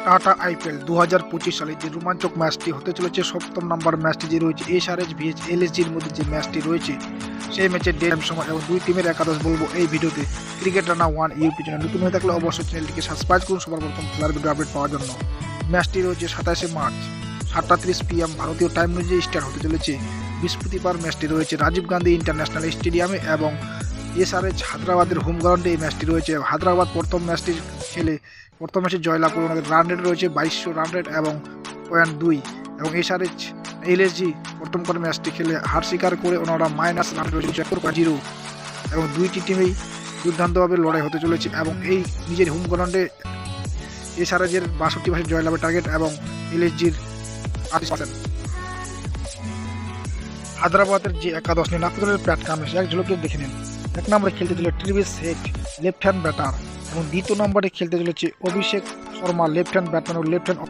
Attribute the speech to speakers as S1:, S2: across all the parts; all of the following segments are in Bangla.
S1: টাটা আইপিএল 2025 সালে যে রোমাঞ্চক ম্যাচটি হতে চলেছে, সপ্তম নম্বর ম্যাচটি যে রয়েছে এসআরএচ ভিএস এলএসজির মধ্যে যে ম্যাচটি রয়েছে, সেই ম্যাচের ডেট সময় এবং দুই টিমের একাদশ বলবো এই ভিডিওতে। ক্রিকেট রানা 1 ইউপি চ্যানেল নতুন হয়ে থাকলে অবশ্যই চ্যানেলটিকে সাবস্ক্রাইব করুন সবার প্রথম খেলার ভিডিও আপডেট পাওয়ার জন্য। ম্যাচটি রয়েছে 27শে মার্চ 7:30 PM ভারতীয় টাইম অনুযায়ী স্টার্ট হতে চলেছে। বৃহস্পতিবার ম্যাচটি রয়েছে রাজীব গান্ধী ইন্টারন্যাশনাল স্টেডিয়ামে এবং এসআরএচ হায়দ্রাবাদের হোম গ্রাউন্ডে এই ম্যাচটি রয়েছে। হায়দ্রাবাদ প্রথম ম্যাচে জয়লাভ করে ওনাদের রান রেট রয়েছে 2200 রান রেট এবং 0.2 এবং এসআরএচ এলএসজি প্রথম করে ম্যাচটি খেলে হার স্বীকার করে ওনারা মাইনাস রান রয়েছে 0 এবং দুইটি টিমেই দুর্দান্তভাবে লড়াই হতে চলেছে এবং এই নিজের হোম গ্রাউন্ডে এসআরএচের 62% জয়লাভের টার্গেট এবং এলএসজির 38%। হায়দ্রাবাদের যে একাদশ নিয়ে নাফিজুলের প্যাট কামিন্স এক ঝলকে দেখে নিন। এক নম্বরে খেলতে চলে Travis head left hand batter এবং দ্বিতীয় নম্বরে খেলতে চলেছে Abhishek Sharma left hand batsman ও লেফট হ্যান্ড।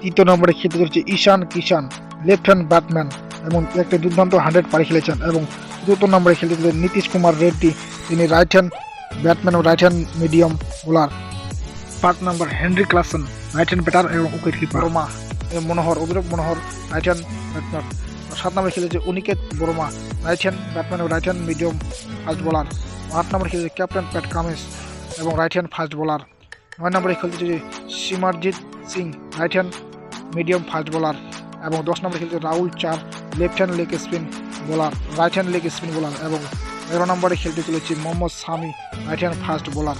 S1: তৃতীয় নম্বরে খেলতে চলেছে ঈশান কিষান লেফট হ্যান্ড ব্যাটম্যান এবং একটা দুর্দান্ত 100 পারি খেলেছেন এবং চতুর্থ নম্বরে খেলতে চলে নীতিশ কুমার রেড্ডি, তিনি রাইট হ্যান্ড ব্যাটম্যান ও right hand medium bowler. 5 number Henry Klaasen right hand batter এবং wicket keeper. Verma Abhirup Manohar right hand batsman. 7 নম্বরে খেলেছে Aniket Verma right hand batsman ও right hand medium fast bowler. 8 নম্বরে খেলেছে ক্যাপ্টেন প্যাট কামিন্স এবং রাইট হ্যান্ড ফাস্ট বোলার। 9 নম্বরে খেলতেছে Simarjeet Singh right hand medium fast bowler এবং 10 নম্বরে খেলছে Rahul Chahar left hand leg spin bowler right hand leg spin bowler এবং 11 নম্বরে খেলতে চলেছে মোহাম্মদ শামি রাইট হ্যান্ড ফাস্ট বোলার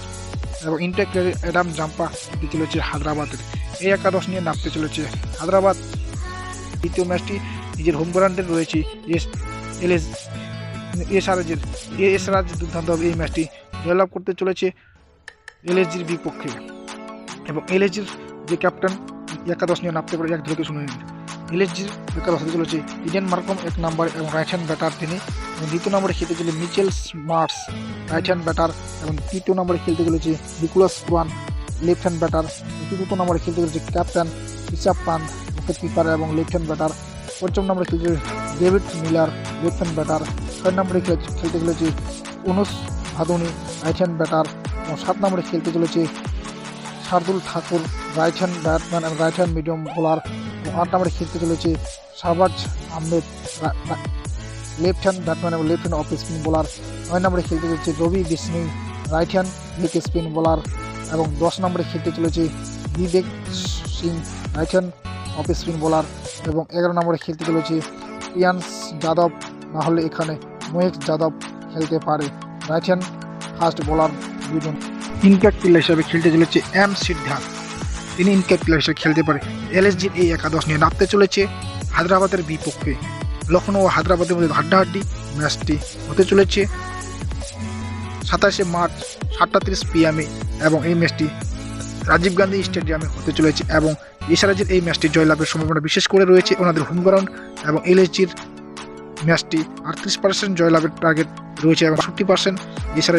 S1: এবং ইনটেক অ্যাডাম জাম্পা খেলতে চলেছে হায়দ্রাবাদের। এই একাদশ নিয়ে নামতে চলেছে হায়দ্রাবাদ। দ্বিতীয় ম্যাচটি নিজের হোম গ্রাউন্ডে রয়েছে এসআরএচ দুর্দান্তভাবে এই ম্যাচটি জয়লাভ করতে চলেছে এলএসজির বিপক্ষে এবং এলএসজির যে ক্যাপ্টেন একাদশ নিয়ে নামতে পারে এক ঝলকে শুনে নিন। এলএসজির একাদশ হতে চলেছে ইডেন মার্কম 1 নম্বর এবং রাইট হ্যান্ড ব্যাটার তিনি এবং দ্বিতীয় নম্বরে খেলতে চলে Mitchell smarts right hand batter এবং তৃতীয় নম্বরে খেলতে চলেছে Nicholas Pooran left hand batter. চতুর্থ নম্বরে খেলতে চলেছে captain Rishabh Pant wicket keeper এবং লেফট হ্যান্ড ব্যাটার। 5 নম্বরে খেলছে David Miller left hand batter. 6 নম্বরে খেলতে চলেছে Anuj Badoni right hand batter এবং 7 নম্বরে খেলতে চলেছে Shardul Thakur right hand batsman এবং রাইট হ্যান্ড মিডিয়াম বোলার এবং 8 নম্বরে খেলতে চলেছে Shahbaz Ahmed left hand batsman এবং left hand off spin bowler. 9 নম্বরে খেলতে চলেছে Ravi Bishnoi right hand leg spin bowler এবং 10 নম্বরে খেলতে চলেছে Vivek Singh right hand off spin bowler এবং 11 নম্বরে খেলতে চলেছে প্রিয়াংশ যাদব, না হলে এখানে মহেশ যাদব খেলতে পারে রাইট হ্যান্ড ফাস্ট বোলার দুজন। ইনপ্যাক্ট প্লেয়ার হিসাবে খেলতে চলেছে এম সিদ্ধার্থ, তিনি ইনপ্যাক্ট প্লেয়ার হিসেবে খেলতে পারে। এলএসজির এই একাদশ নিয়ে নামতে চলেছে হায়দ্রাবাদের বিপক্ষে। লখনৌ ও হায়দ্রাবাদের মধ্যে হাড্ডাহাড্ডি ম্যাচটি হতে চলেছে 27শে মার্চ 7:30 PM এবং এই ম্যাচটি রাজীব গান্ধী স্টেডিয়ামে হতে চলেছে এবং এসআরএচের এই ম্যাচটি জয়লাভের সম্ভাবনা বিশেষ করে রয়েছে ওনাদের হোম গ্রাউন্ড এবং এলএসজির ম্যাচটি 38% জয়লাভের টার্গেট রয়েছে এবং 60% এসআরএচ